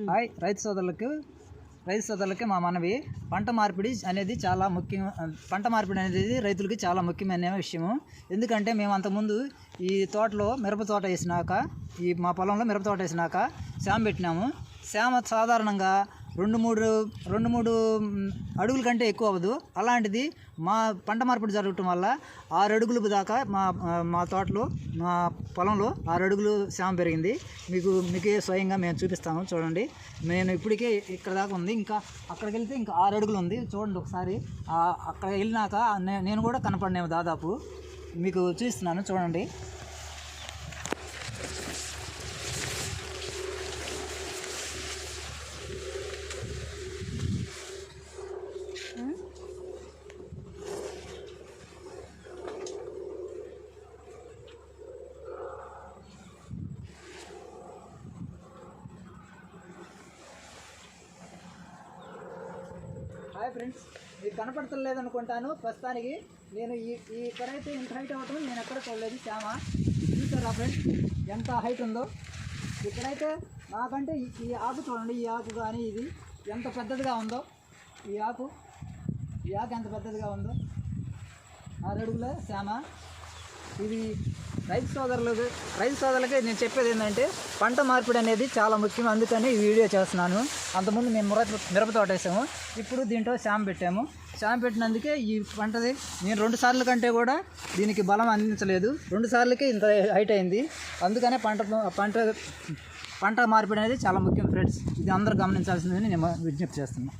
Hi రైతు సోదరులకి మా మనవి. పంట మార్పిడి అనేది చాలా ముఖ్యం. పంట మార్పిడి అనేది రైతులకి చాలా ముఖ్యమైన విషయము. ఎందుకంటే మేము అంతకుముందు ఈ తోటలో మిరప తోట వేసినాక, మా పొలంలో మిరప తోట వేసినాక శామ పెట్టినాము. శామ సాధారణంగా 2-3 అడుగుల కంటే ఎక్కువ అవ్వదు. అలాంటిది మా పంట మార్పిడి జరగటం వల్ల 6 అడుగుల దాకా మా తోటలో, మా పొలంలో 6 అడుగులు శామ పెరిగింది. మీకే స్వయంగా మేము చూపిస్తాము, చూడండి. నేను ఇప్పటికే ఇక్కడ దాకా ఉంది, ఇంకా అక్కడికి వెళ్తే ఇంకా 6 అడుగులు ఉంది. చూడండి ఒకసారి. అక్కడ వెళ్ళినాక నేను కూడా కనపడినాము దాదాపు. మీకు చూపిస్తున్నాను, చూడండి. హాయ్ ఫ్రెండ్స్, మీకు కనపడతలేదు అనుకుంటాను. ప్రస్తుతానికి నేను ఇక్కడైతే ఇంత హైట్ అవ్వటం నేను ఎక్కడ చూడలేదు. శ్యామ చూసారా ఫ్రెండ్స్, ఎంత హైట్ ఉందో. ఇక్కడైతే నాకంటే ఈ ఆకు చూడండి, ఈ ఆకు కానీ ఇది ఎంత పెద్దదిగా ఉందో. ఈ ఆకు ఎంత పెద్దదిగా ఉందో. 6 అడుగుల శ్యామ. ఇది రైతు సోదరులకి నేను చెప్పేది ఏంటంటే, పంట మార్పిడి అనేది చాలా ముఖ్యం. అందుకని ఈ వీడియో చేస్తున్నాను. అంతకుముందు మేము మిరప తోట వేసాము, ఇప్పుడు దీంట్లో శామ పెట్టాము. శామ పెట్టినందుకే ఈ పంటది నేను 2 సార్లు కంటే కూడా దీనికి బలం అందించలేదు. 2 సార్లకే ఇంత హైట్ అయింది. అందుకనే పంట మార్పిడి అనేది చాలా ముఖ్యం ఫ్రెండ్స్. ఇది అందరూ గమనించాల్సిందని నేను విజ్ఞప్తి చేస్తున్నాను.